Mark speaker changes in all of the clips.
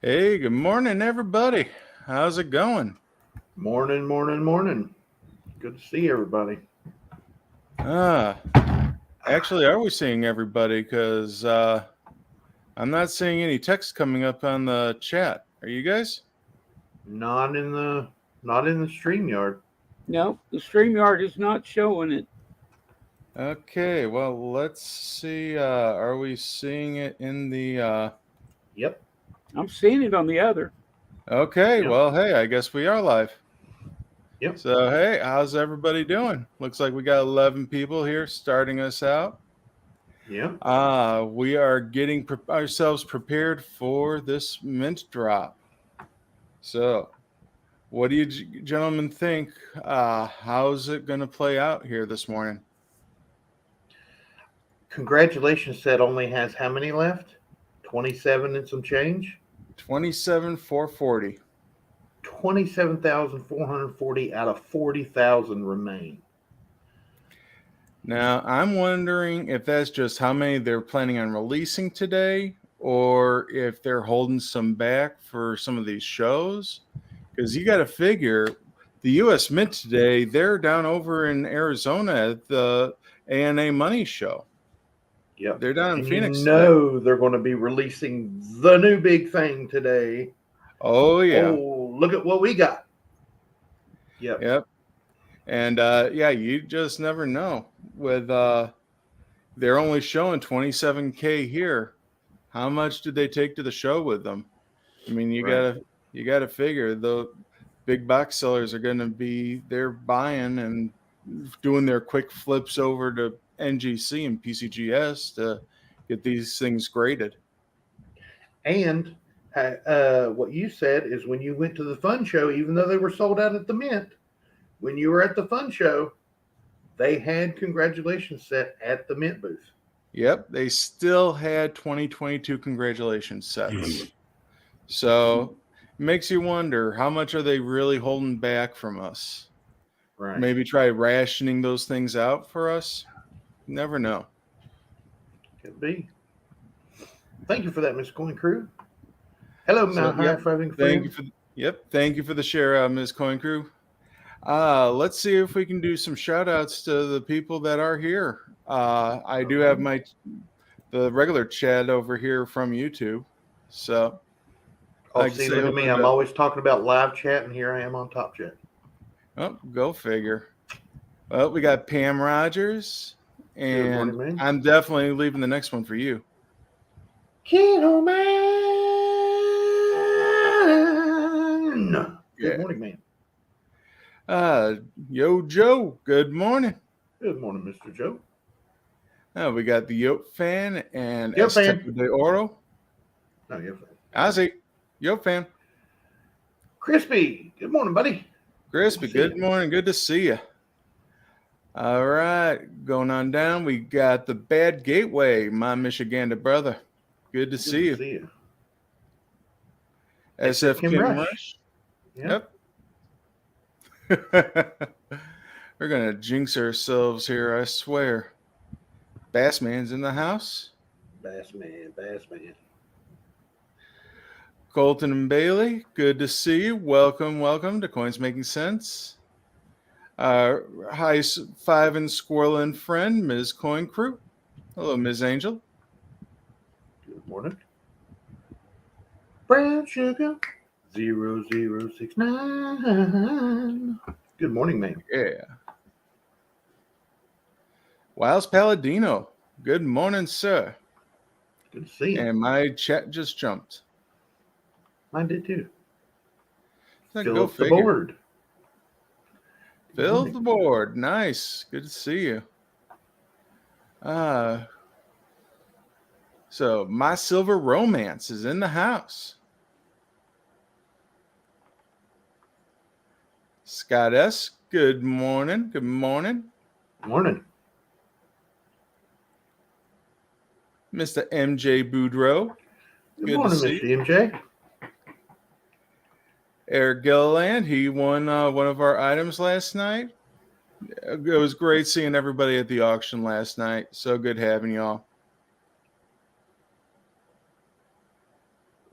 Speaker 1: Hey, good morning, everybody. How's it going?
Speaker 2: Morning, morning, morning. Good to see everybody.
Speaker 1: Uh, actually, are we seeing everybody? Because I'm not seeing any text coming up on the chat. Are you guys?
Speaker 2: Not in the not in the stream yard.
Speaker 3: No, the StreamYard is not showing it.
Speaker 1: Okay, well, let's see. Are we seeing it in the.
Speaker 2: Yep,
Speaker 3: I'm seeing it on the other.
Speaker 1: Okay,
Speaker 2: yep,
Speaker 1: well, hey, I guess we are live.
Speaker 2: yep.
Speaker 1: So, hey, how's everybody doing? Looks like we got 11 people here starting us out.
Speaker 2: Yep.
Speaker 1: We are getting ourselves prepared for this mint drop. So, what do you gentlemen think? How's it going to play out here this morning?
Speaker 2: Congratulations set only has how many left? 27 and some change?
Speaker 1: 27,440.
Speaker 2: 27,440 out of 40,000 remain.
Speaker 1: Now, I'm wondering if that's just how many they're planning on releasing today, or if they're holding some back for some of these shows. Because you got to figure the U.S. Mint today, they're down over in Arizona at the ANA Money Show.
Speaker 2: Yep.
Speaker 1: They're down in
Speaker 2: And
Speaker 1: Phoenix
Speaker 2: you
Speaker 1: today.
Speaker 2: know they're going to be releasing the new big thing today.
Speaker 1: Oh, yeah.
Speaker 2: Oh, look at what we got. Yep.
Speaker 1: Yep. And yeah, you just never know. With they're only showing 27K here. How much did they take to the show with them? I mean, you
Speaker 2: Right.
Speaker 1: gotta figure the big box sellers are gonna be they're buying and doing their quick flips over to NGC and PCGS to get these things graded.
Speaker 2: And what you said is when you went to the fun show, even though they were sold out at the Mint, when you were at the fun show, they had congratulations set at the Mint booth.
Speaker 1: Yep, they still had 2022 congratulations sets. So it makes you wonder how much are they really holding back from us?
Speaker 2: Right.
Speaker 1: Maybe try rationing those things out for us. Never know.
Speaker 2: Could be. Thank you for that, Miss Coin Crew. Hello, my high-fiving
Speaker 1: Thank you
Speaker 2: friend.
Speaker 1: thank you for the share, Ms. Coin Crew. Let's see if we can do some shout outs to the people that are here. I do have the regular chat over here from YouTube. So
Speaker 2: Oh, see, look at me. I'm always talking about live chat, and here I am on Top Chat.
Speaker 1: Oh, go figure. Well, we got Pam Rogers, and
Speaker 2: Good morning, man.
Speaker 1: I'm definitely leaving the next one for you.
Speaker 2: Kiddo Man. Good morning, man.
Speaker 1: Yo, Joe. Good morning.
Speaker 2: Good morning, Mr. Joe.
Speaker 1: We got the Yope fan and
Speaker 2: Yope fan.
Speaker 1: Esteban de Oro.
Speaker 2: No, Yope fan.
Speaker 1: Ozzy, Yope fan.
Speaker 2: Crispy. Good morning, buddy.
Speaker 1: Crispy, good morning. Good to see you. All right, going on down. We got the Bad Gateway, my Michigander brother. Good to see you. SF Kim Rush. Yep. We're going to jinx ourselves here, I swear. Bassman's in the house.
Speaker 2: Bassman.
Speaker 1: Colton and Bailey, good to see you. Welcome to Coins Making Sense. Hi, Five and Squirrel and friend, Ms. Coin Crew. Hello, Ms. Angel.
Speaker 2: Good morning. Brown Sugar 0069. Good morning, man.
Speaker 1: Yeah. Wiles Palladino. Good morning, sir.
Speaker 2: Good to see you.
Speaker 1: And my chat just jumped.
Speaker 2: Mine did too.
Speaker 1: Fill up the board. Fill the board. Nice. Good to see you. So My Silver Romance is in the house. Scott S., good morning. Good morning.
Speaker 2: Morning.
Speaker 1: Mr. MJ Boudreau.
Speaker 2: Good morning, Mr. MJ.
Speaker 1: Eric Gilliland, he won one of our items last night. It was great seeing everybody at the auction last night. So good having y'all.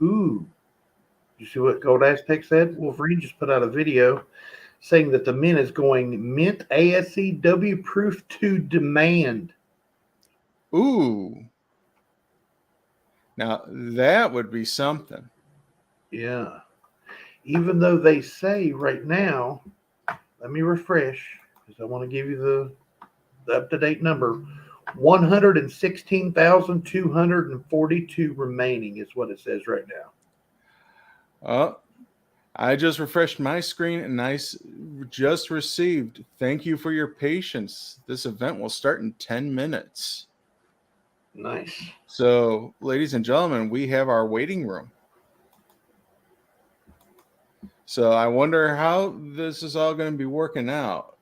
Speaker 2: Ooh. You see what Gold Aztec said? Wolverine just put out a video saying that the Mint is going Mint ASCW proof to demand.
Speaker 1: Ooh. Now that would be something.
Speaker 2: Yeah. Even though they say right now, let me refresh because I want to give you the up-to-date number. 116,242 remaining is what it says right now.
Speaker 1: Oh, I just refreshed my screen and just received. Thank you for your patience. This event will start in 10 minutes.
Speaker 2: Nice.
Speaker 1: So, ladies and gentlemen, we have our waiting room. So I wonder how this is all going to be working out.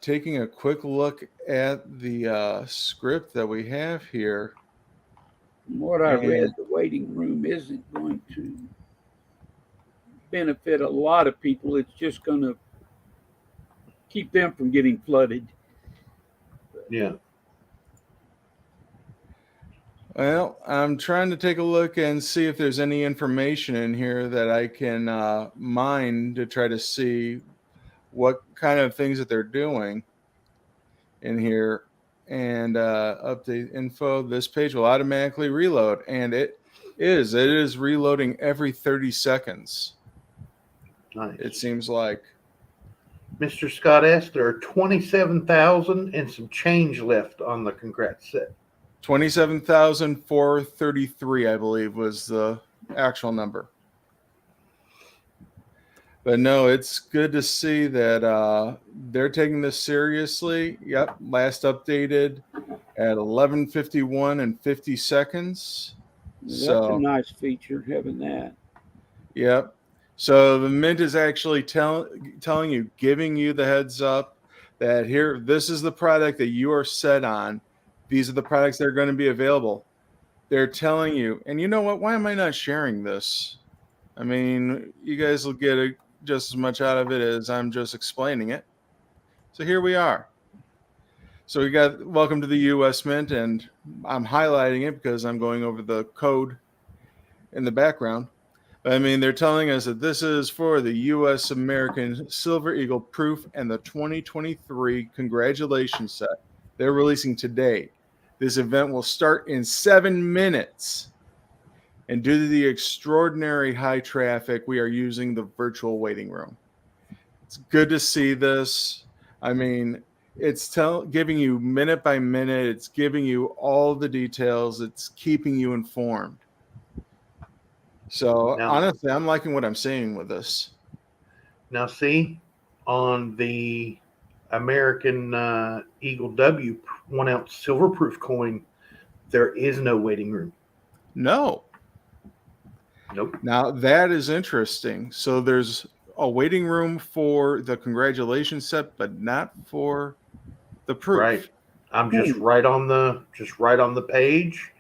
Speaker 1: Taking a quick look at the script that we have here.
Speaker 3: From what I read, the waiting room isn't going to benefit a lot of people. It's just going to keep them from getting flooded.
Speaker 2: Yeah.
Speaker 1: Well, I'm trying to take a look and see if there's any information in here that I can mine to try to see what kind of things that they're doing in here. And update info. This page will automatically reload, and it is reloading every 30 seconds.
Speaker 2: Nice.
Speaker 1: It seems like.
Speaker 2: Mr. Scott S., there are 27,000 and some change left on the congrats set.
Speaker 1: 27,433, I believe, was the actual number. But no, it's good to see that they're taking this seriously. Yep, last updated at 11:51 and 50 seconds.
Speaker 3: That's a nice feature, having that.
Speaker 1: Yep. So the Mint is actually telling you, giving you the heads up that here, this is the product that you are set on. These are the products that are going to be available. They're telling you, and you know what? Why am I not sharing this? I mean, you guys will get just as much out of it as I'm just explaining it. So here we are. So we got welcome to the U.S. Mint, and I'm highlighting it because I'm going over the code in the background. I mean, they're telling us that this is for the U.S. American Silver Eagle Proof and the 2023 Congratulations set. They're releasing today. This event will start in 7 minutes. And due to the extraordinary high traffic, we are using the virtual waiting room. It's good to see this. I mean, it's giving you minute by minute. It's giving you all the details. It's keeping you informed. So honestly, I'm liking what I'm seeing with this.
Speaker 2: Now, see, on the American Eagle W 1 ounce silver proof coin, there is no waiting room.
Speaker 1: No.
Speaker 2: Nope.
Speaker 1: Now that is interesting. So there's a waiting room for the congratulations set, but not for the proof.
Speaker 2: Right. I'm just right on the page.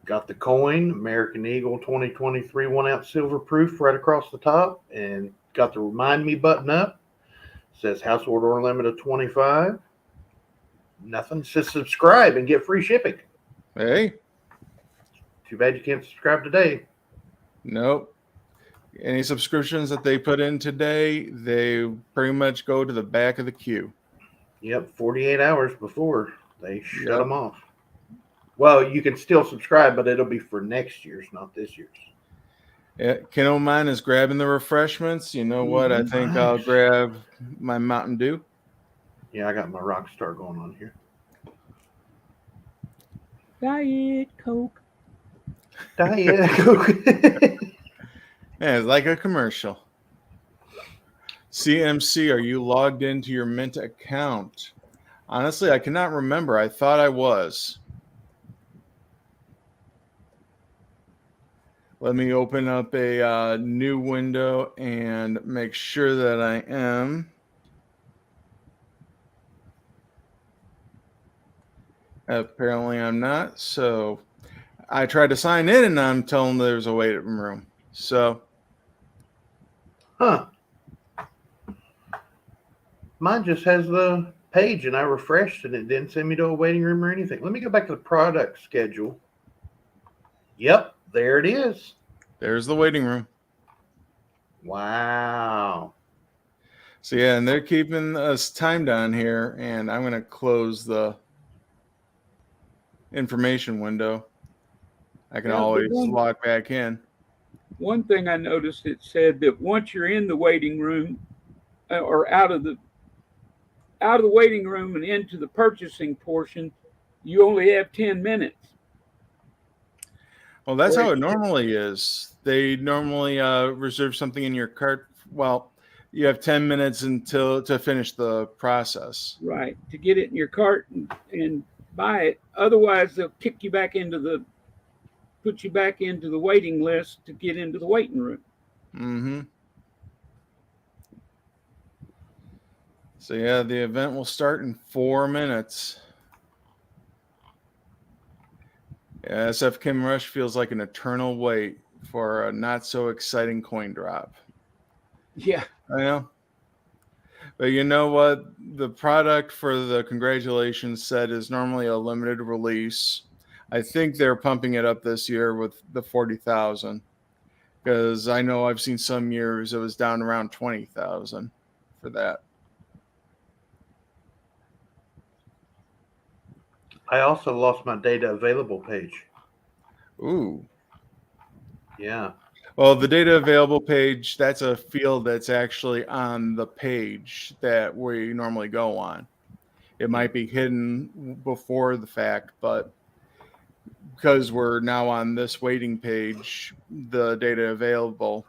Speaker 2: Got the coin, American Eagle 2023 1 ounce silver proof right across the top, and got the remind me button up. Says household order limit of 25. Nothing. It says subscribe and get free shipping.
Speaker 1: Hey.
Speaker 2: Too bad you can't subscribe today.
Speaker 1: Nope. Any subscriptions that they put in today, they pretty much go to the back of the queue.
Speaker 2: Yep, 48 hours before they shut them off. Well, you can still subscribe, but it'll be for next year's, not this year's.
Speaker 1: Yeah, Ken Mine is grabbing the refreshments. You know what? I think I'll grab my Mountain Dew.
Speaker 2: Yeah, I got my Rockstar going on here.
Speaker 3: Diet Coke.
Speaker 2: Diet Coke.
Speaker 1: Yeah, it's like a commercial. CMC, are you logged into your Mint account? Honestly, I cannot remember. I thought I was. Let me open up a new window and make sure that I am. Apparently I'm not. So I tried to sign in and I'm telling there's a waiting room. So.
Speaker 2: Huh. Mine just has the page and I refreshed and it didn't send me to a waiting room or anything. Let me go back to the product schedule. Yep, there it is.
Speaker 1: There's the waiting room.
Speaker 2: Wow.
Speaker 1: So yeah, and they're keeping us timed on here, and I'm going to close the information window. I can
Speaker 3: Yeah, but
Speaker 1: always log back in.
Speaker 3: one thing I noticed, it said that once you're in the waiting room or out of the waiting room and into the purchasing portion, you only have 10 minutes.
Speaker 1: Well, that's how it normally is. They normally reserve something in your cart. Well, you have 10 minutes until to finish the process.
Speaker 3: Right, to get it in your cart and buy it. Otherwise, they'll kick you back put you back into the waiting list to get into the waiting room.
Speaker 1: Mm-hmm. So yeah, the event will start in 4 minutes. Yeah, SF Kim Rush feels like an eternal wait for a not so exciting coin drop.
Speaker 3: Yeah.
Speaker 1: I know. But you know what? The product for the congratulations set is normally a limited release. I think they're pumping it up this year with the 40,000 because I know I've seen some years it was down around 20,000 for that.
Speaker 2: I also lost my data available page.
Speaker 1: Ooh.
Speaker 2: Yeah.
Speaker 1: Well, the data available page, that's a field that's actually on the page that we normally go on. It might be hidden before the fact, but because we're now on this waiting page, the data available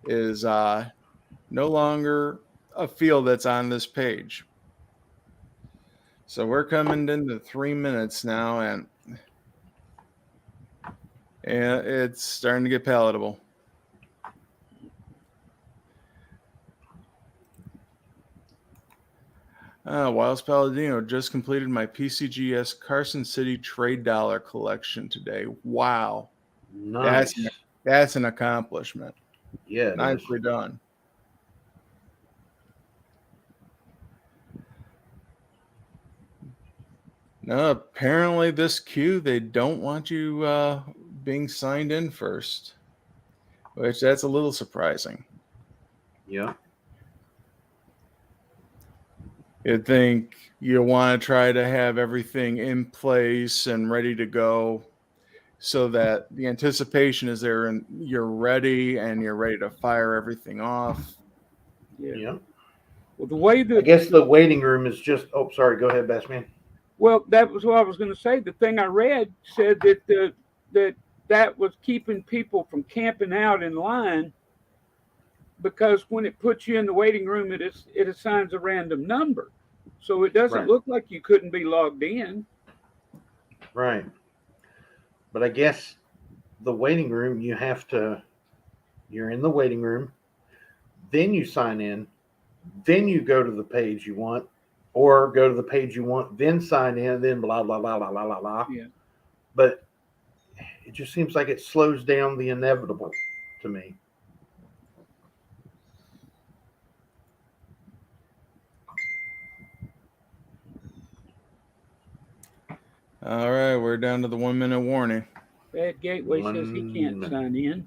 Speaker 1: is no longer a field that's on this page. So we're coming into 3 minutes now, and it's starting to get palatable. Wiles Palladino just completed my PCGS Carson City trade dollar collection today. Wow.
Speaker 2: Nice.
Speaker 1: That's an accomplishment.
Speaker 2: Yeah.
Speaker 1: Nicely done. No, apparently this queue, they don't want you being signed in first, which that's a little surprising.
Speaker 2: Yeah.
Speaker 1: You'd think you want to try to have everything in place and ready to go so that the anticipation is there and you're ready to fire everything off.
Speaker 2: Yeah.
Speaker 3: Well, the way that
Speaker 2: I guess the waiting room is just. Oh, sorry. Go ahead, Bassman.
Speaker 3: well, that was what I was going to say. The thing I read said that that was keeping people from camping out in line, because when it puts you in the waiting room, it assigns a random number, so it doesn't
Speaker 2: Right.
Speaker 3: look like you couldn't be logged in.
Speaker 2: Right. But I guess the waiting room, you're in the waiting room, then you sign in, then you go to the page you want, or go to the page you want, then sign in, then blah, blah, blah, blah, blah, blah, blah.
Speaker 3: Yeah.
Speaker 2: But it just seems like it slows down the inevitable to me.
Speaker 1: All right, we're down to the 1 minute warning.
Speaker 3: Bad Gateway says he can't sign in.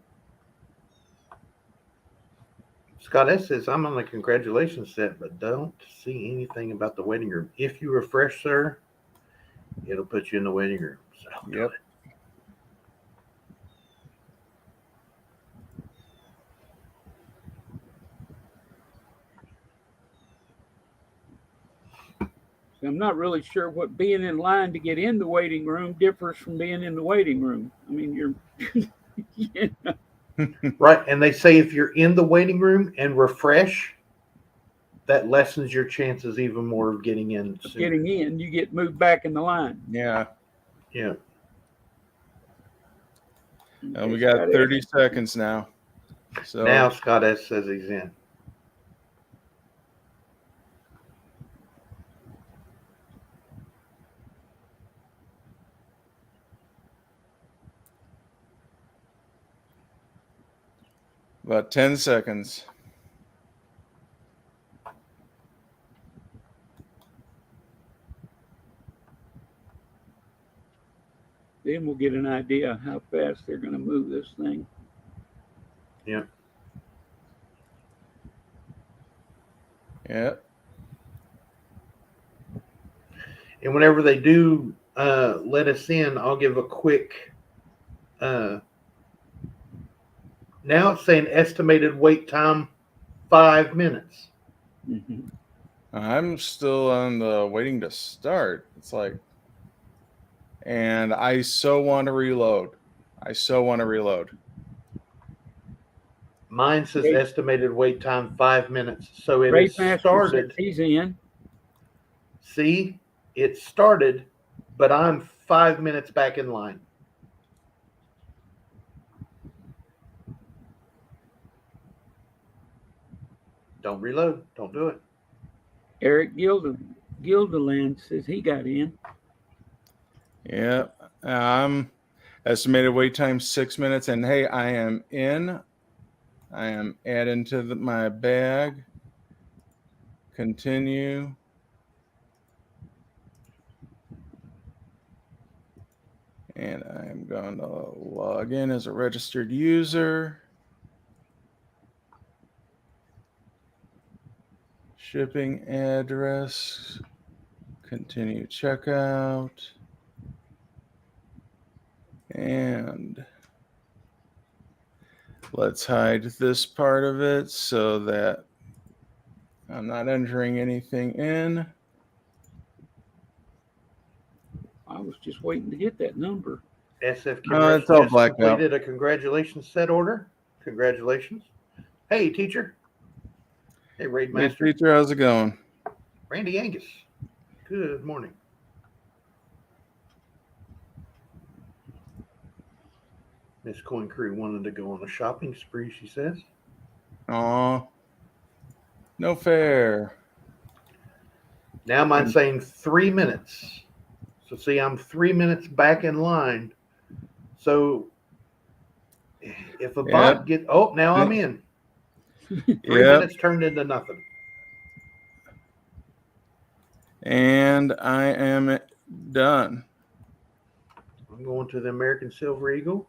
Speaker 2: Scott S says, I'm on the congratulations set, but don't see anything about the waiting room. If you refresh, sir, it'll put you in the waiting room. So
Speaker 1: Yep.
Speaker 3: So I'm not really sure what being in line to get in the waiting room differs from being in the waiting room. I mean, you're you know.
Speaker 2: Right. And they say if you're in the waiting room and refresh, that lessens your chances even more of getting in. Sooner.
Speaker 3: Getting in, you get moved back in the line.
Speaker 1: Yeah.
Speaker 2: Yeah.
Speaker 1: And we got 30 seconds now. So
Speaker 2: now Scott S says he's in.
Speaker 1: about 10 seconds.
Speaker 3: then we'll get an idea how fast they're going to move this thing.
Speaker 2: Yeah.
Speaker 1: Yeah.
Speaker 2: And whenever they do let us in, I'll give a quick. Now it's saying estimated wait time 5 minutes.
Speaker 3: Mm-hmm.
Speaker 1: I'm still on the waiting to start. It's like, and I so want to reload.
Speaker 2: Mine says
Speaker 3: Great.
Speaker 2: estimated wait time 5 minutes. So it
Speaker 3: Great
Speaker 2: has
Speaker 3: Master
Speaker 2: started.
Speaker 3: says he's in.
Speaker 2: See, it started, but I'm 5 minutes back in line. Don't reload. Don't do it.
Speaker 3: Eric Gildeland says he got in.
Speaker 1: Yeah. Estimated wait time 6 minutes. And hey, I am in. I am adding to my bag. Continue. And I'm going to log in as a registered user. Shipping address. Continue checkout. And let's hide this part of it so that I'm not entering anything in.
Speaker 3: I was just waiting to get that number.
Speaker 2: SF Kim
Speaker 1: It's all
Speaker 2: just
Speaker 1: blacked out.
Speaker 2: completed a congratulations set order. Congratulations. Hey, teacher. Hey, Raid
Speaker 1: Hey,
Speaker 2: Master.
Speaker 1: teacher, how's it going?
Speaker 2: Randy Angus. Good morning. Miss Coin Crew wanted to go on a shopping spree, she says.
Speaker 1: Aw. No fair.
Speaker 2: Now mine's saying 3 minutes. So see, I'm 3 minutes back in line. So if a bot get now I'm in. 3 minutes turned into nothing.
Speaker 1: And I am done.
Speaker 2: I'm going to the American Silver Eagle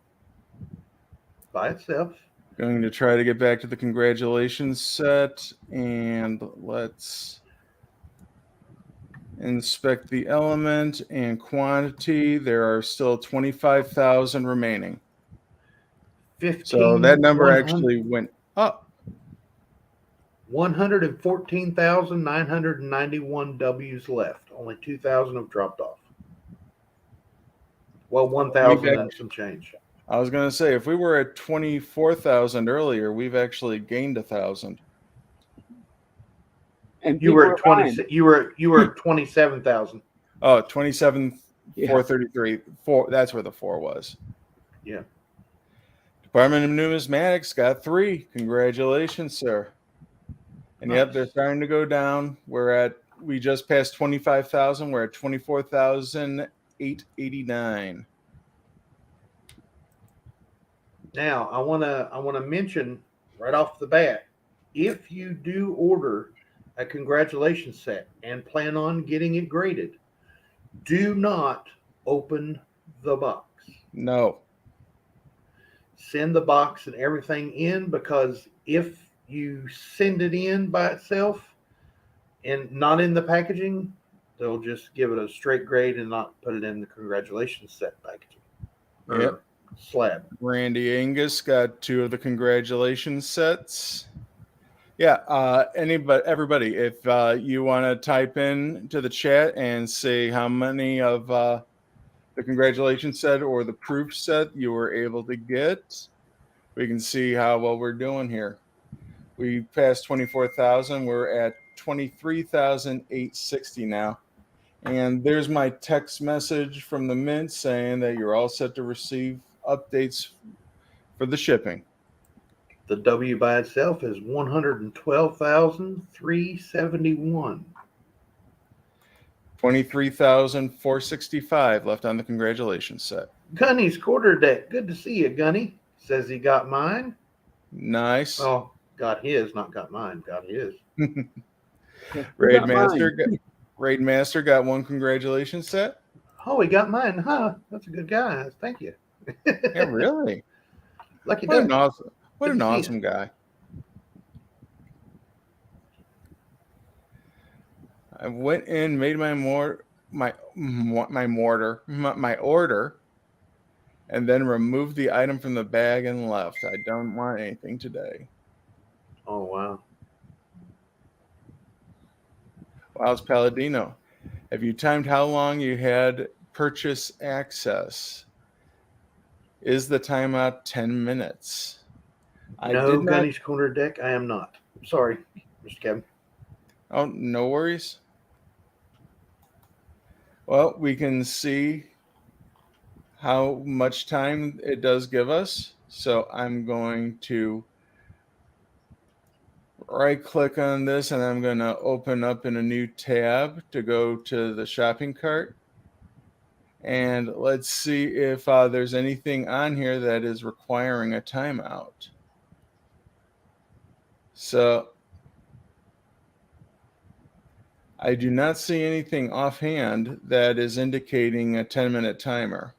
Speaker 2: by itself.
Speaker 1: Going to try to get back to the congratulations set, and let's inspect the element and quantity. There are still 25,000 remaining.
Speaker 2: 15,
Speaker 1: So that number actually went up.
Speaker 2: 114,991 W's left. Only 2,000 have dropped off. Well, 1,000 and some change.
Speaker 1: I was going to say, if we were at 24,000 earlier, we've actually gained 1,000.
Speaker 3: And
Speaker 2: You were at
Speaker 3: people are
Speaker 2: 20. You were at 27,000.
Speaker 1: Oh, 27,433.
Speaker 3: Yeah.
Speaker 1: 4, that's where the 4 was.
Speaker 2: Yeah.
Speaker 1: Department of Numismatics got 3. Congratulations, sir. And
Speaker 2: Nice.
Speaker 1: yep, they're starting to go down. We just passed 25,000. We're at 24,889.
Speaker 2: Now, I want to mention right off the bat, if you do order a congratulations set and plan on getting it graded, do not open the box.
Speaker 1: No.
Speaker 2: Send the box and everything in, because if you send it in by itself and not in the packaging, they'll just give it a straight grade and not put it in the congratulations set packaging.
Speaker 1: Yep.
Speaker 2: Slab.
Speaker 1: Randy Angus got 2 of the congratulations sets. Yeah, everybody, if you want to type in to the chat and say how many of the congratulations set or the proof set you were able to get, we can see how well we're doing here. We passed 24,000. We're at 23,860 now. And there's my text message from the Mint saying that you're all set to receive updates for the shipping.
Speaker 2: The W by itself is 112,371.
Speaker 1: 23,465 left on the congratulations set.
Speaker 2: Gunny's quarter deck. Good to see you, Gunny. Says he got mine.
Speaker 1: Nice.
Speaker 2: Oh, got his, not got mine. Got his.
Speaker 1: Raid Master got 1 congratulations set.
Speaker 2: Oh, he got mine, huh? That's a good guy. Thank you.
Speaker 1: Yeah, really.
Speaker 2: Lucky
Speaker 1: What an
Speaker 2: duck.
Speaker 1: awesome, what
Speaker 2: Good
Speaker 1: an
Speaker 2: to see you.
Speaker 1: awesome guy. I went in, made my order, and then removed the item from the bag and left. I don't want anything today.
Speaker 2: Oh, wow.
Speaker 1: Wow, Palladino. Have you timed how long you had purchase access? Is the timeout 10 minutes? I
Speaker 2: No
Speaker 1: did not.
Speaker 2: Gunny's Corner deck. I am not. Sorry, Mr. Kevin.
Speaker 1: Oh, no worries. Well, we can see how much time it does give us. So I'm going to right click on this and I'm going to open up in a new tab to go to the shopping cart. And let's see if there's anything on here that is requiring a timeout. So I do not see anything offhand that is indicating a 10-minute timer.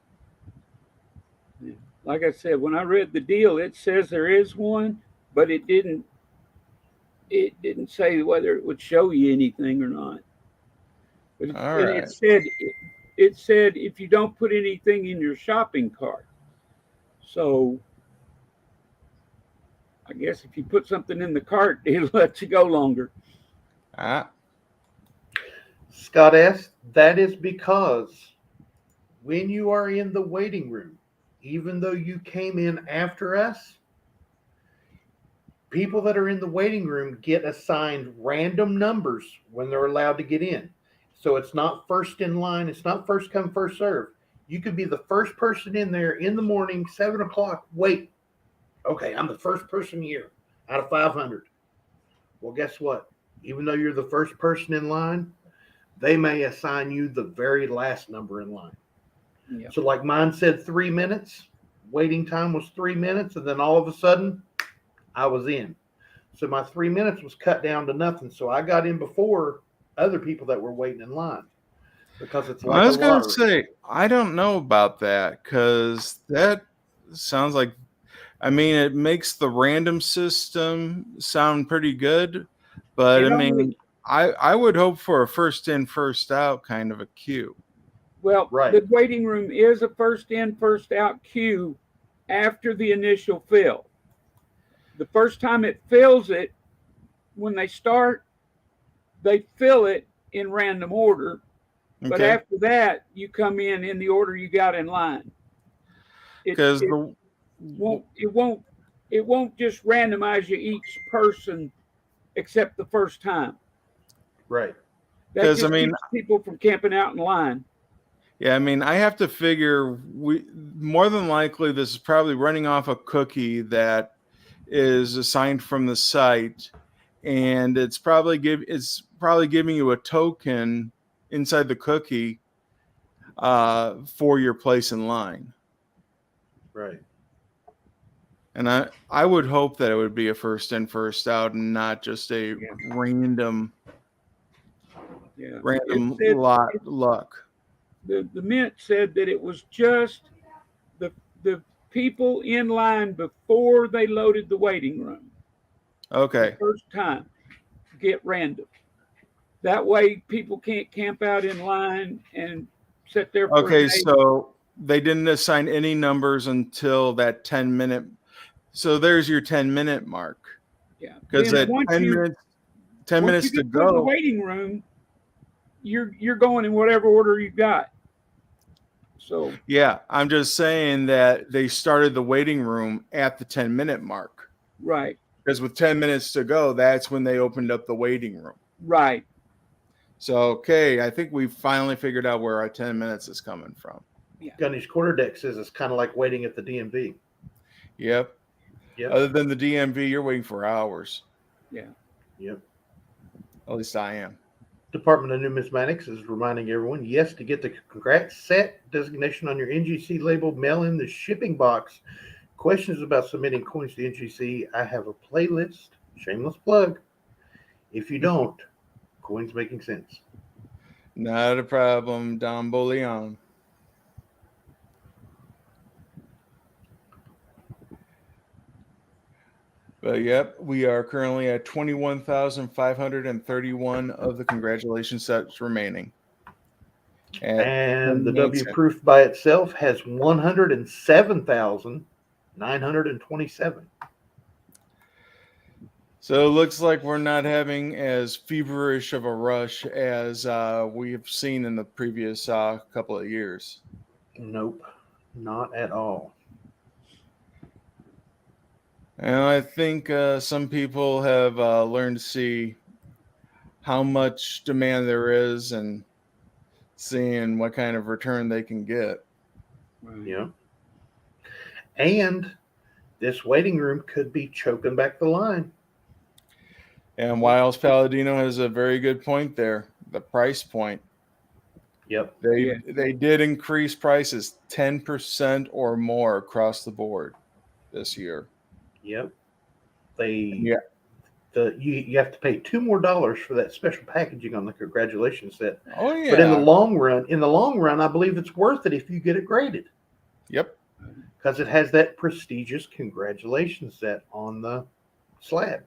Speaker 3: Like I said, when I read the deal, it says there is one, but it didn't say whether it would show you anything or not. But
Speaker 1: All right.
Speaker 3: it said if you don't put anything in your shopping cart. So I guess if you put something in the cart, it'll let you go longer.
Speaker 2: Scott S., that is because when you are in the waiting room, even though you came in after us, people that are in the waiting room get assigned random numbers when they're allowed to get in. So it's not first in line. It's not first come, first serve. You could be the first person in there in the morning, 7 o'clock. Wait, okay, I'm the first person here out of 500. Well, guess what? Even though you're the first person in line, they may assign you the very last number in line.
Speaker 3: Yeah.
Speaker 2: So like mine said 3 minutes, waiting time was 3 minutes, and then all of a sudden I was in. So my 3 minutes was cut down to nothing. So I got in before other people that were waiting in line because it's like
Speaker 1: I was
Speaker 2: a
Speaker 1: going to
Speaker 2: lottery.
Speaker 1: say, I don't know about that because that sounds like, I mean, it makes the random system sound pretty good, but
Speaker 3: It
Speaker 1: I
Speaker 3: only,
Speaker 1: mean, I would hope for a first in, first out kind of a queue.
Speaker 3: well,
Speaker 2: Right.
Speaker 3: the waiting room is a first in, first out queue after the initial fill. The first time it fills it, when they start, they fill it in random order. But
Speaker 1: Okay.
Speaker 3: after that, you come in the order you got in line.
Speaker 1: Because
Speaker 3: It won't just randomize you each person except the first time.
Speaker 2: Right.
Speaker 3: That
Speaker 1: I
Speaker 3: just
Speaker 1: mean,
Speaker 3: keeps people from camping out in line.
Speaker 1: yeah, I mean, I have to figure more than likely this is probably running off a cookie that is assigned from the site, and it's probably giving you a token inside the cookie for your place in line.
Speaker 2: Right.
Speaker 1: And I would hope that it would be a first in, first out, and not just a random luck.
Speaker 3: The Mint said that it was just the people in line before they loaded the waiting room.
Speaker 1: Okay.
Speaker 3: The first time get random. That way people can't camp out in line and sit there for a day.
Speaker 1: So they didn't assign any numbers until that 10-minute. So there's your 10-minute mark.
Speaker 3: Yeah.
Speaker 1: Because at 10 minutes to go,
Speaker 3: in the waiting room, you're going in whatever order you got. So
Speaker 1: yeah, I'm just saying that they started the waiting room at the 10-minute mark.
Speaker 3: Right.
Speaker 1: Because with 10 minutes to go, that's when they opened up the waiting room.
Speaker 3: Right.
Speaker 1: So, okay, I think we finally figured out where our 10 minutes is coming from.
Speaker 3: Yeah.
Speaker 2: Gunny's Quarterdeck says it's kind of like waiting at the DMV.
Speaker 1: Yep. Other than the DMV, you're waiting for hours.
Speaker 3: Yeah.
Speaker 2: Yep.
Speaker 1: At least I am.
Speaker 2: Department of Numismatics is reminding everyone, yes, to get the congrats set designation on your NGC label, mail in the shipping box. Questions about submitting coins to NGC, I have a playlist, shameless plug. If you don't, coins making sense.
Speaker 1: Not a problem, Don Boleon. But yep, we are currently at 21,531 of the congratulations sets remaining.
Speaker 2: And the W proof by itself has 107,927.
Speaker 1: So it looks like we're not having as feverish of a rush as we've seen in the previous couple of years.
Speaker 2: Nope, not at all.
Speaker 1: And I think some people have learned to see how much demand there is and seeing what kind of return they can get.
Speaker 3: Right.
Speaker 2: Yeah. And this waiting room could be choking back the line.
Speaker 1: And Wiles Palladino has a very good point there. The price point.
Speaker 2: Yep.
Speaker 1: They did increase prices 10% or more across the board this year.
Speaker 2: Yep.
Speaker 1: Yeah.
Speaker 2: You have to pay $2 more for that special packaging on the congratulations set.
Speaker 1: Oh yeah.
Speaker 2: But in the long run, I believe it's worth it if you get it graded.
Speaker 1: Yep.
Speaker 2: Because it has that prestigious congratulations set on the slab.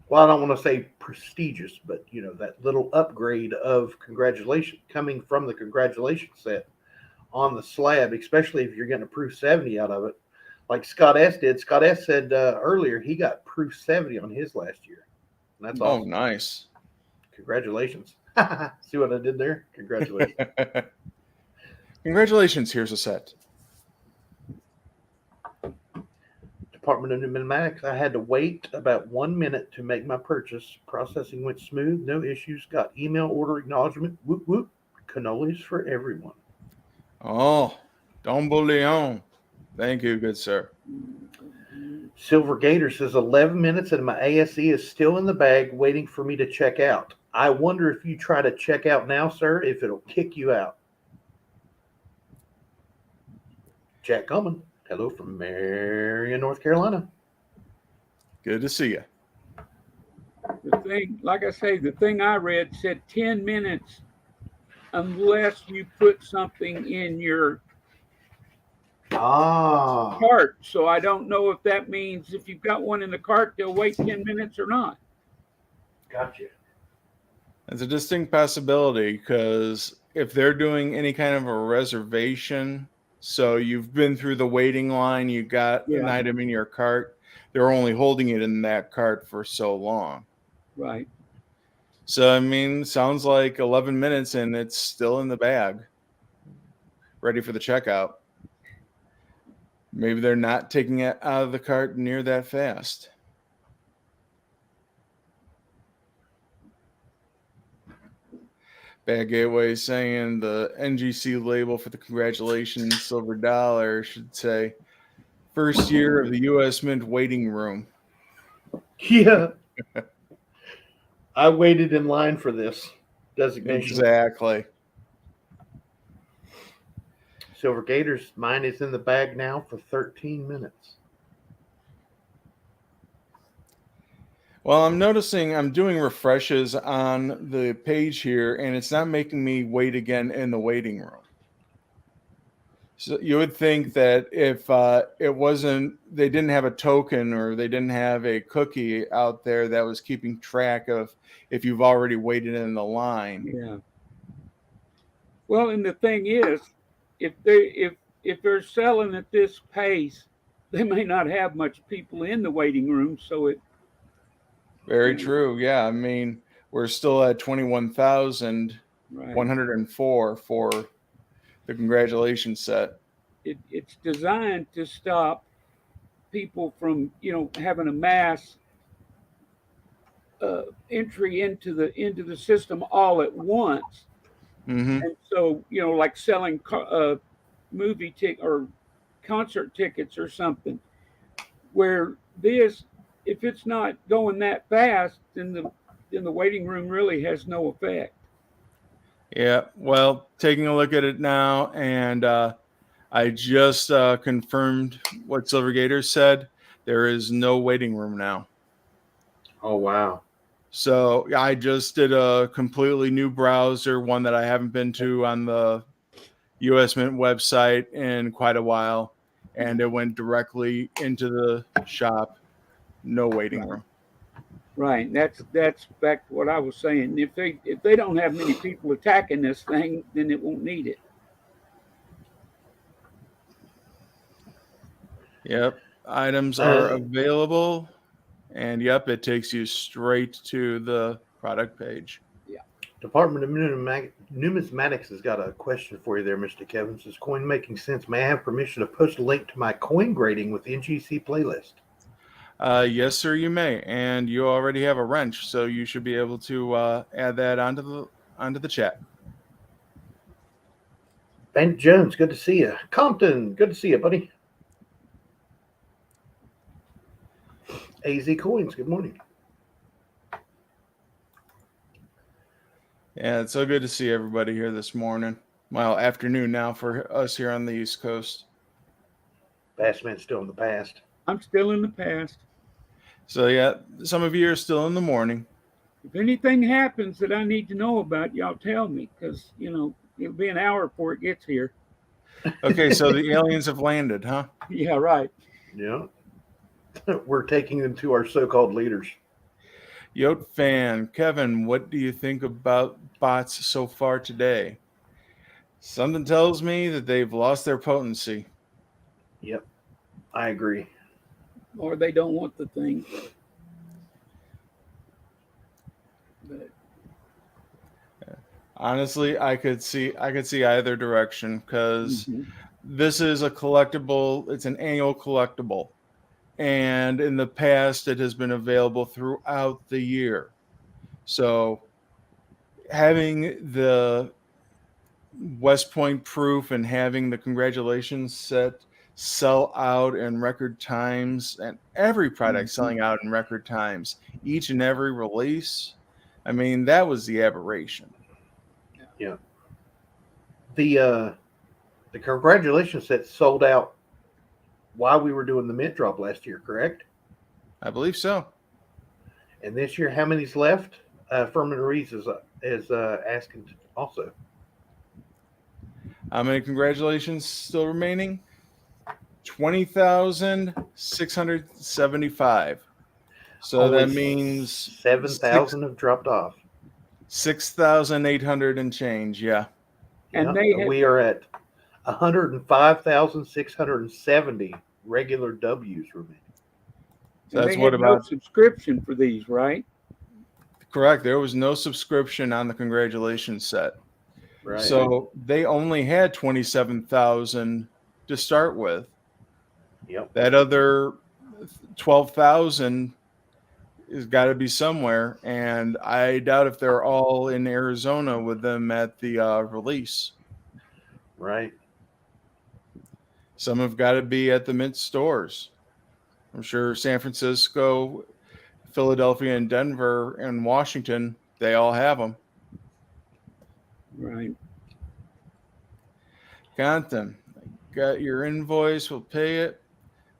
Speaker 2: Well, I don't want to say prestigious, but that little upgrade of congratulations coming from the congratulations set on the slab, especially if you're getting a proof 70 out of it, like Scott S did. Scott S said earlier he got proof 70 on his last year. And that's awesome.
Speaker 1: Oh, nice.
Speaker 2: Congratulations. See what I did there? Congratulations.
Speaker 1: Congratulations. Here's a set.
Speaker 2: Department of Numismatics. I had to wait about 1 minute to make my purchase. Processing went smooth. No issues. Got email order acknowledgement. Whoop, whoop. Cannolis for everyone.
Speaker 1: Oh, Don Leon. Thank you, good sir.
Speaker 2: Silver Gator says 11 minutes and my ASE is still in the bag waiting for me to check out. I wonder if you try to check out now, sir, if it'll kick you out. Jack Coleman. Hello from Marion, North Carolina.
Speaker 1: Good to see you.
Speaker 3: The thing, like I say, the thing I read said 10 minutes unless you put something in your cart. So I don't know if that means if you've got one in the cart, they'll wait 10 minutes or not.
Speaker 2: Gotcha.
Speaker 1: It's a distinct possibility because if they're doing any kind of a reservation, so you've been through the waiting line, you got an item in your cart, they're only holding it in that cart for so long.
Speaker 3: Right.
Speaker 1: So, I mean, sounds like 11 minutes and it's still in the bag, ready for the checkout. Maybe they're not taking it out of the cart near that fast. Bad Gateway saying the NGC label for the congratulations silver dollar should say first year of the U.S. Mint waiting room.
Speaker 2: Yeah. I waited in line for this designation.
Speaker 1: Exactly.
Speaker 2: Silver Gators, mine is in the bag now for 13 minutes.
Speaker 1: Well, I'm noticing I'm doing refreshes on the page here, and it's not making me wait again in the waiting room. So you would think that if it wasn't, they didn't have a token or they didn't have a cookie out there that was keeping track of if you've already waited in the line.
Speaker 3: Yeah. Well, and the thing is, if they're selling at this pace, they may not have much people in the waiting room, so it.
Speaker 1: Very true. Yeah, I mean, we're still at 21,104 for the congratulations set.
Speaker 3: It's designed to stop people from having a mass entry into the system all at once.
Speaker 1: Mm-hmm.
Speaker 3: And so like selling movie ticket or concert tickets or something, where this, if it's not going that fast, then the waiting room really has no effect.
Speaker 1: Yeah, well, taking a look at it now, and I just confirmed what Silver Gator said. There is no waiting room now.
Speaker 2: Oh, wow.
Speaker 1: So I just did a completely new browser, one that I haven't been to on the US Mint website in quite a while. and it went directly into the shop, no waiting room.
Speaker 3: Right. That's back to what I was saying. If they don't have many people attacking this thing, then it won't need it.
Speaker 1: Yep, items are available, and yep, it takes you straight to the product page.
Speaker 2: Department of Numismatics has got a question for you there, Mr. Kevin. Says, coin making sense. May I have permission to post a link to my coin grading with the NGC playlist?
Speaker 1: Yes, sir, you may, and you already have a wrench, so you should be able to add that onto the chat.
Speaker 2: Ben Jones, good to see you. Compton, good to see you, buddy. AZ Coins, good morning.
Speaker 1: Yeah, it's so good to see everybody here this morning. Well, afternoon now for us here on the East Coast.
Speaker 2: Bassman's still in the past.
Speaker 3: I'm still in the past.
Speaker 1: So yeah, some of you are still in the morning.
Speaker 3: If anything happens that I need to know about, y'all tell me, because it'll be an hour before it gets here.
Speaker 1: Okay, so the aliens have landed, huh?
Speaker 3: Yeah, right.
Speaker 2: Yeah. We're taking them to our so-called leaders.
Speaker 1: Yote fan, Kevin, what do you think about bots so far today? Something tells me that they've lost their potency.
Speaker 2: Yep, I agree.
Speaker 3: Or they don't want the thing. But
Speaker 1: honestly, I could see either direction, because this is a collectible. It's an annual collectible, and in the past, it has been available throughout the year. So, having the West Point proof and having the congratulations set sell out in record times, and every product selling out in record times, each and every release, I mean, that was the aberration.
Speaker 2: Yeah. The congratulations set sold out while we were doing the mint drop last year, correct?
Speaker 1: I believe so.
Speaker 2: And this year, how many's left? Furman Reeves is asking also.
Speaker 1: How many congratulations still remaining? 20,675. So
Speaker 2: Only
Speaker 1: that means
Speaker 2: 7,000 have dropped off.
Speaker 1: 6,800 and change, yeah.
Speaker 3: And
Speaker 2: we are at 105,670 regular W's remaining.
Speaker 1: So that's what about
Speaker 3: no subscription for these, right?
Speaker 1: Correct. There was no subscription on the congratulations set.
Speaker 2: Right.
Speaker 1: So they only had 27,000 to start with.
Speaker 2: Yep.
Speaker 1: That other 12,000 has got to be somewhere, and I doubt if they're all in Arizona with them at the release.
Speaker 2: Right.
Speaker 1: Some have got to be at the mint stores. I'm sure San Francisco, Philadelphia, and Denver, and Washington, they all have them.
Speaker 3: Right.
Speaker 1: Compton, got your invoice. We'll pay it.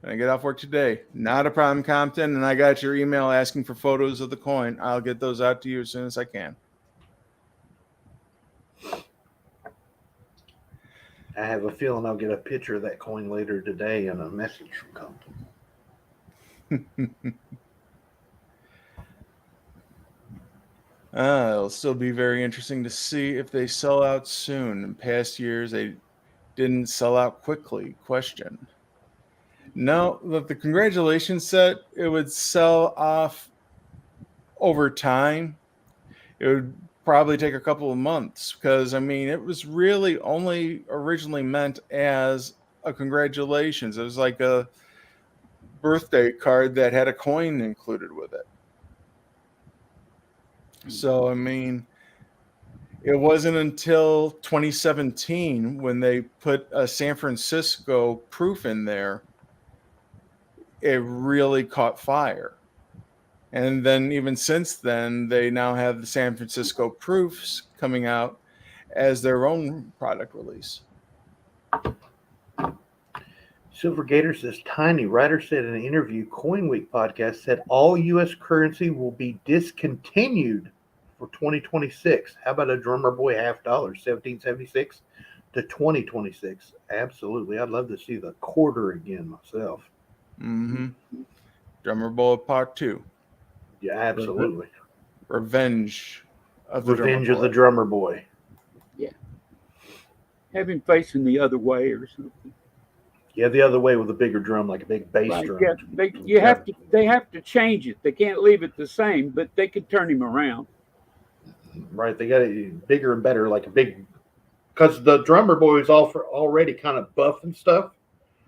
Speaker 1: And I get off work today. Not a problem, Compton. And I got your email asking for photos of the coin. I'll get those out to you as soon as I can.
Speaker 2: I have a feeling I'll get a picture of that coin later today and a message from Compton.
Speaker 1: It'll still be very interesting to see if they sell out soon. In past years, they didn't sell out quickly. Question. No, the congratulations set, it would sell off over time. It would probably take a couple of months, because, I mean, it was really only originally meant as a congratulations. It was like a birthday card that had a coin included with it. So, I mean, it wasn't until 2017 when they put a San Francisco proof in there, it really caught fire. And then even since then, they now have the San Francisco proofs coming out as their own product release.
Speaker 2: Silver Gator says, Tiny Ryder said in an interview, Coin Week podcast said all U.S. currency will be discontinued for 2026. How about a drummer boy $50, 1776 to 2026. Absolutely. I'd love to see the quarter again myself.
Speaker 1: Mm-hmm. Drummer Boy Part 2.
Speaker 2: Yeah, absolutely.
Speaker 1: Revenge of the
Speaker 2: Revenge
Speaker 1: Drummer
Speaker 2: of the
Speaker 1: Boy.
Speaker 2: Drummer Boy.
Speaker 3: Have him facing the other way or something.
Speaker 2: Yeah, the other way with a bigger drum, like a big bass
Speaker 3: Right.
Speaker 2: drum.
Speaker 3: Yeah. They have to change it. They can't leave it the same, but they can turn him around.
Speaker 2: Right. They got it bigger and better, like a big. Because the Drummer Boy is already kind of buff and stuff.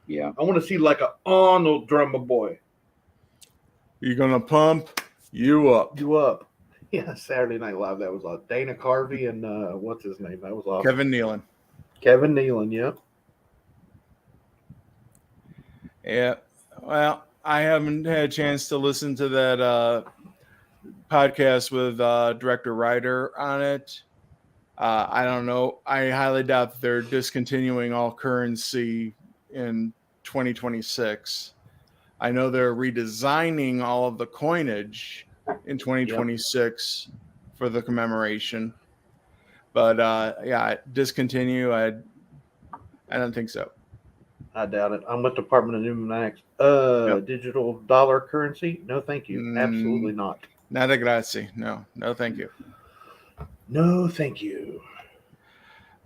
Speaker 3: Yeah.
Speaker 2: I want to see like a Arnold Drummer Boy.
Speaker 1: You gonna pump you up.
Speaker 2: You up. Yeah, Saturday Night Live. That was Dana Carvey and what's his name? That was awesome.
Speaker 1: Kevin Nealon.
Speaker 2: Kevin Nealon, yep.
Speaker 1: Yeah. Well, I haven't had a chance to listen to that podcast with Director Ryder on it. I don't know. I highly doubt that they're discontinuing all currency in 2026. I know they're redesigning all of the coinage in 2026 for the commemoration. But yeah, discontinue. I don't think so.
Speaker 2: I doubt it. I'm with Department of Human Acts.
Speaker 1: Yep.
Speaker 2: Digital dollar currency? No, thank you. Absolutely not.
Speaker 1: Nada grazie. No, thank you.
Speaker 2: No, thank you.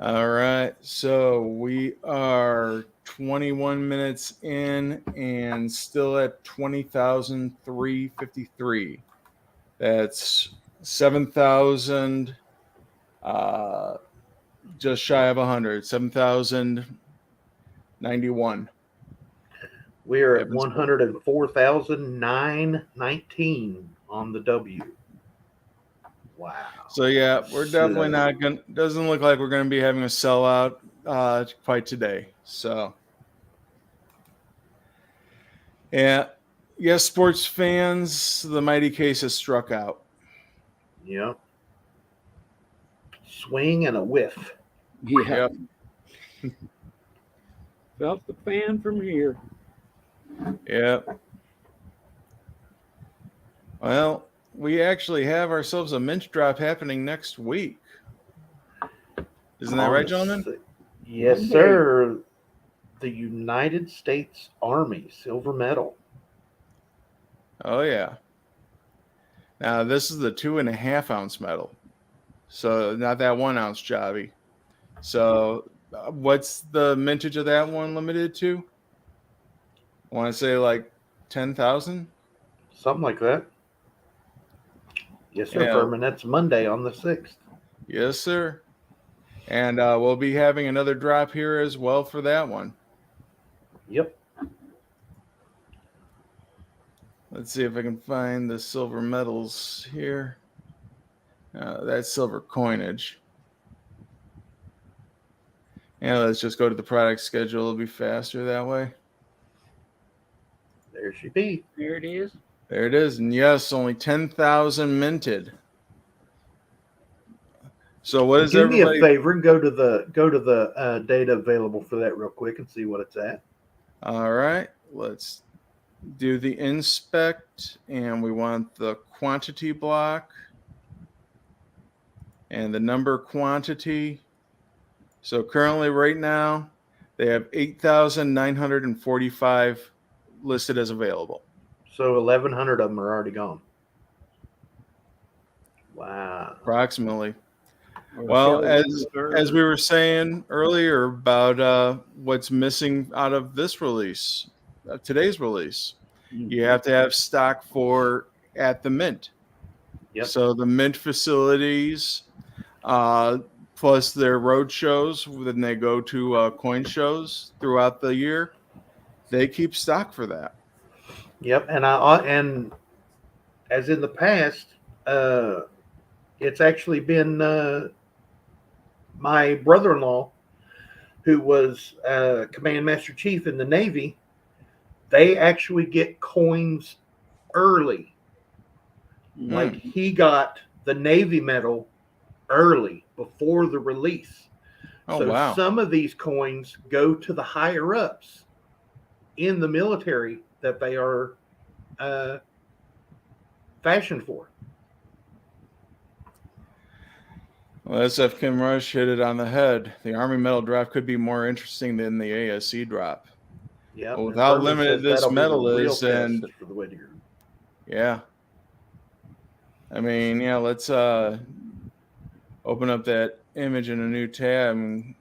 Speaker 1: All right. So we are 21 minutes in and still at 20,353. That's 7,000, just shy of 100, 7,091.
Speaker 2: We are at 104,919 on the W. Wow.
Speaker 1: So yeah, we're definitely not going to, doesn't look like we're going to be having a sellout quite today. So yeah, yes, sports fans, the mighty case has struck out.
Speaker 2: Yep. Swing and a whiff.
Speaker 3: Yeah. Yep. Felt the fan from here.
Speaker 1: Yep. Well, we actually have ourselves a mint drop happening next week. Isn't that right, gentlemen?
Speaker 2: Yes, sir. The United States Army silver medal.
Speaker 1: Oh, yeah. Now, this is the 2.5 ounce medal. So, not that 1 ounce jobby. So, what's the mintage of that one limited to? I want to say like 10,000?
Speaker 2: Something like that. Yes, sir,
Speaker 1: Yeah.
Speaker 2: Furman. That's Monday on the 6th.
Speaker 1: Yes, sir. And we'll be having another drop here as well for that one.
Speaker 2: Yep.
Speaker 1: Let's see if I can find the silver medals here. That's silver coinage. Yeah, let's just go to the product schedule. It'll be faster that way.
Speaker 2: There she be.
Speaker 3: There it is.
Speaker 1: There it is. And yes, only 10,000 minted. So what is everybody?
Speaker 2: Do me a favor and go to the data available for that real quick and see what it's at.
Speaker 1: All right. Let's do the inspect, and we want the quantity block and the number quantity. So currently right now they have 8,945 listed as available.
Speaker 2: So 1,100 of them are already gone. Wow.
Speaker 1: Approximately. Well, as we were saying earlier about what's missing out of this release, today's release, you have to have stock for at the mint.
Speaker 2: Yep.
Speaker 1: So the mint facilities, plus their road shows, when they go to coin shows throughout the year, they keep stock for that.
Speaker 2: Yep, and as in the past, it's actually been my brother-in-law, who was Command Master Chief in the Navy. They actually get coins early. Like he got the Navy medal early before the release.
Speaker 1: Oh,
Speaker 2: so
Speaker 1: wow.
Speaker 2: Some of these coins go to the higher ups in the military that they are fashioned for.
Speaker 1: Well, SF Kim Rush hit it on the head. The Army medal draft could be more interesting than the ASC drop.
Speaker 2: Yep.
Speaker 1: Well,
Speaker 2: and
Speaker 1: with how
Speaker 2: Thurman
Speaker 1: limited
Speaker 2: says
Speaker 1: this
Speaker 2: that'll be the
Speaker 1: medal
Speaker 2: real
Speaker 1: is, and
Speaker 2: test for the Whittier.
Speaker 1: yeah. I mean, yeah, let's open up that image in a new tab and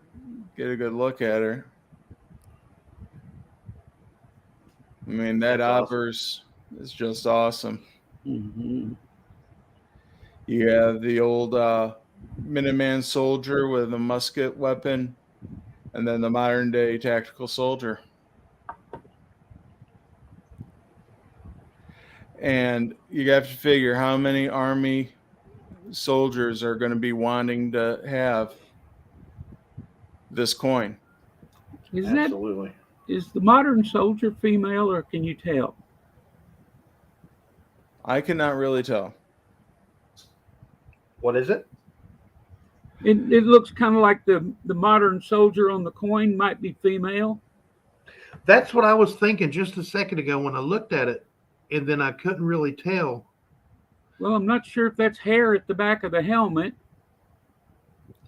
Speaker 1: get a good look at her. I mean, that
Speaker 2: That's awesome.
Speaker 1: Oppers is just awesome.
Speaker 3: Mm-hmm.
Speaker 1: You have the old Minuteman soldier with a musket weapon, and then the modern day tactical soldier. And you have to figure how many Army soldiers are going to be wanting to have this coin.
Speaker 2: Absolutely.
Speaker 3: Is the modern soldier female, or can you tell?
Speaker 1: I cannot really tell.
Speaker 2: What is it?
Speaker 3: It looks kind of like the modern soldier on the coin might be female.
Speaker 2: That's what I was thinking just a second ago when I looked at it, and then I couldn't really tell.
Speaker 3: Well, I'm not sure if that's hair at the back of the helmet.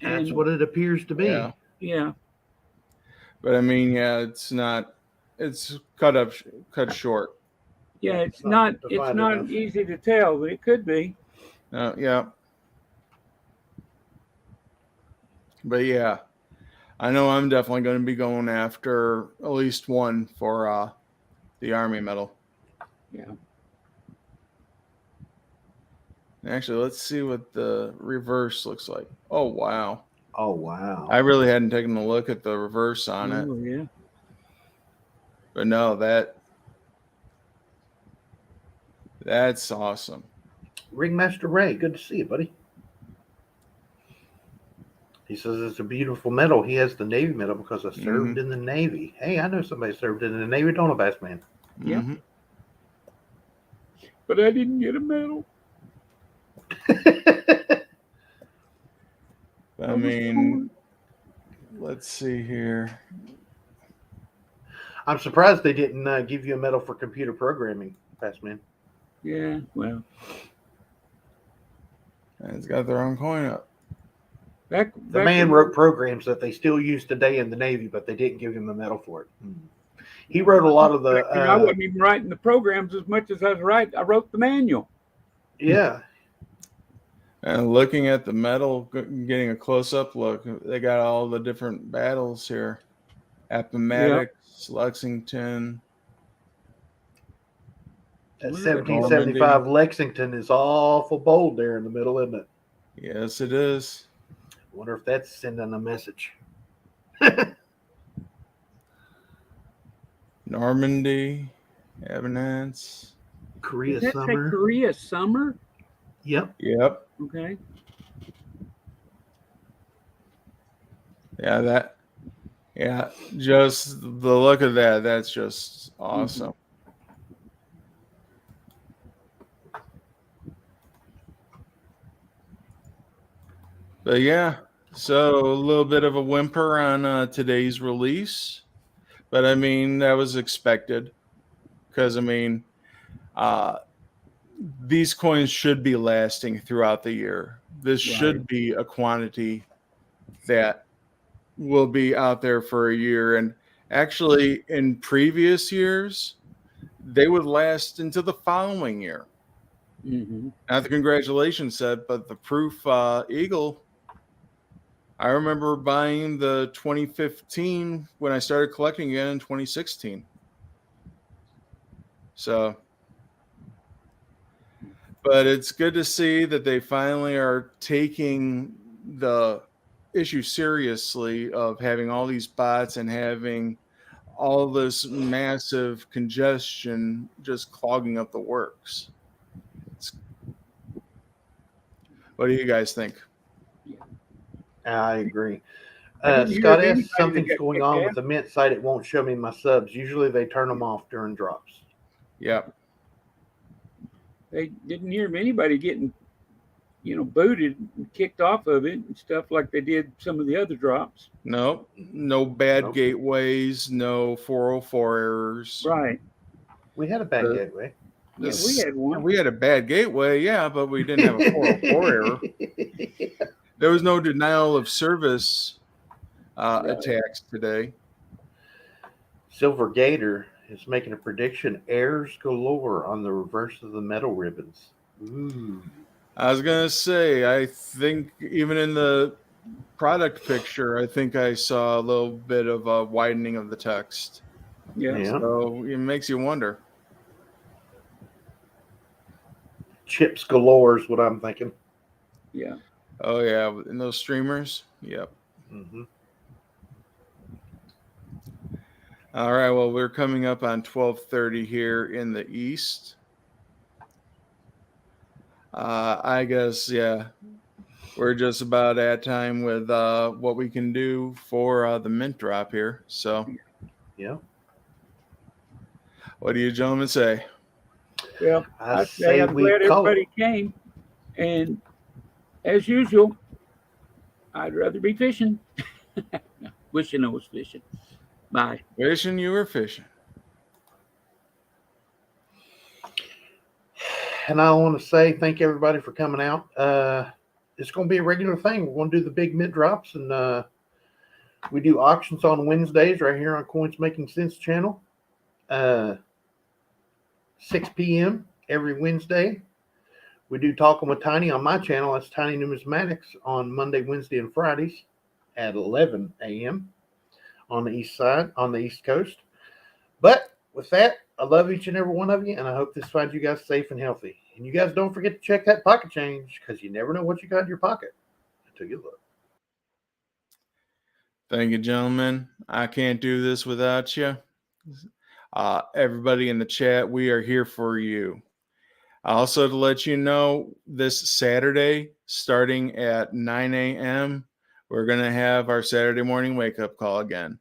Speaker 2: That's
Speaker 3: And
Speaker 2: what it appears to be.
Speaker 1: Yeah.
Speaker 3: yeah,
Speaker 1: But I mean, yeah, it's not. It's cut short.
Speaker 3: yeah,
Speaker 2: It's
Speaker 3: it's not
Speaker 2: defined enough.
Speaker 3: easy to tell, but it could be.
Speaker 1: Yeah. But yeah, I know I'm definitely going to be going after at least one for the Army medal.
Speaker 3: Yeah.
Speaker 1: Actually, let's see what the reverse looks like. Oh, wow.
Speaker 2: Oh, wow.
Speaker 1: I really hadn't taken a look at the reverse on it.
Speaker 3: Oh, yeah.
Speaker 1: But no, that's awesome.
Speaker 2: Ringmaster Ray, good to see you, buddy. He says it's a beautiful medal. He has the Navy medal because I served in the Navy. Hey, I know somebody served in the Navy, don't I, Bassman?
Speaker 3: Yeah.
Speaker 1: Mm-hmm.
Speaker 3: But I didn't get a medal.
Speaker 1: I mean, let's see here.
Speaker 2: I'm surprised they didn't give you a medal for computer programming, Bassman.
Speaker 3: Yeah, well.
Speaker 1: And it's got their own coin up.
Speaker 3: The
Speaker 2: man wrote programs that they still use today in the Navy, but they didn't give him a medal for it. He wrote a lot of the.
Speaker 3: I wasn't even writing the programs as much as I was writing. I wrote the manual.
Speaker 2: Yeah.
Speaker 1: And looking at the medal, getting a close-up look, they got all the different battles here. Appomattox, Lexington.
Speaker 2: That 1775 Lexington is awful bold there in the middle, isn't it?
Speaker 1: Yes, it is.
Speaker 2: I wonder if that's sending a message.
Speaker 1: Normandy, Evanston.
Speaker 2: Korea
Speaker 3: Did that say
Speaker 2: Summer.
Speaker 3: Korea Summer?
Speaker 2: Yep.
Speaker 3: Okay.
Speaker 1: Yeah, just the look of that, that's just awesome. But yeah, so a little bit of a whimper on today's release. But I mean, that was expected because I mean, these coins should be lasting throughout the year. This should be a quantity that will be out there for a year. And actually, in previous years, they would last into the following year. Not the congratulations set, but the proof Eagle. I remember buying the 2015 when I started collecting again in 2016. So, but it's good to see that they finally are taking the issue seriously of having all these bots and having all this massive congestion just clogging up the works. What do you guys think?
Speaker 2: I agree.
Speaker 3: I didn't
Speaker 2: Scott
Speaker 3: hear of
Speaker 2: S.
Speaker 3: anybody
Speaker 2: Something's
Speaker 3: that got
Speaker 2: going
Speaker 3: kicked
Speaker 2: on
Speaker 3: out.
Speaker 2: with the Mint site. It won't show me my subs. Usually they turn them off during drops.
Speaker 1: Yep.
Speaker 3: They didn't hear of anybody getting, booted and kicked off of it and stuff like they did some of the other drops.
Speaker 1: Nope. No bad gateways, no 404 errors.
Speaker 3: Right.
Speaker 2: We had a bad gateway.
Speaker 3: Yeah, we had one.
Speaker 1: We had a bad gateway, yeah, but we didn't have a 404 error. there was no denial of service attacks today.
Speaker 2: Silver Gator is making a prediction: errors galore on the reverse of the metal ribbons. Ooh.
Speaker 1: I was gonna say, I think even in the product picture, I think I saw a little bit of a widening of the text.
Speaker 3: Yeah.
Speaker 1: So it makes you wonder.
Speaker 2: Chips galore is what I'm thinking.
Speaker 3: Yeah.
Speaker 1: Oh yeah, in those streamers. Yep.
Speaker 2: Mm-hmm.
Speaker 1: All right. Well, we're coming up on 12:30 here in the East. I guess we're just about at time with what we can do for the mint drop here. So,
Speaker 2: Yeah.
Speaker 1: what do you gentlemen say?
Speaker 3: Well,
Speaker 2: I
Speaker 3: I say
Speaker 2: say
Speaker 3: I'm
Speaker 2: we
Speaker 3: glad
Speaker 2: call
Speaker 3: everybody
Speaker 2: it.
Speaker 3: came, and as usual, I'd rather be fishing. Wishing I was fishing. Bye.
Speaker 1: Wishing you were fishing.
Speaker 2: And I want to say thank everybody for coming out. It's going to be a regular thing. We're going to do the big mint drops, and we do auctions on Wednesdays right here on Coins Making Sense channel. 6 p.m. every Wednesday. We do Talking with Tiny on my channel. That's Tiny Numismatics on Monday, Wednesday, and Fridays at 11 a.m. on the east side, on the East Coast. But with that, I love each and every one of you, and I hope this finds you guys safe and healthy. And you guys don't forget to check that pocket change, because you never know what you got in your pocket until you look.
Speaker 1: Thank you, gentlemen. I can't do this without you. Everybody in the chat, we are here for you. Also, to let you know, this Saturday, starting at 9 a.m., we're going to have our Saturday morning wake-up call again.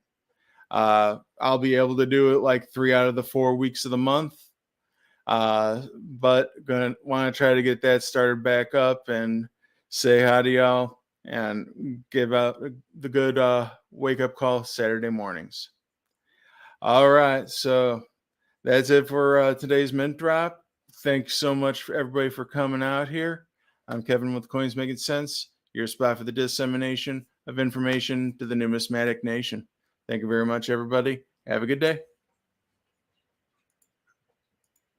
Speaker 1: I'll be able to do it like 3 out of the 4 weeks of the month, but going to want to try to get that started back up and say hi to y'all and give out the good wake-up call Saturday mornings. All right, so that's it for today's Mint Drop. Thanks so much for everybody for coming out here. I'm Kevin with Coins Making Sense, your spot for the dissemination of information to the numismatic nation. Thank you very much, everybody. Have a good day.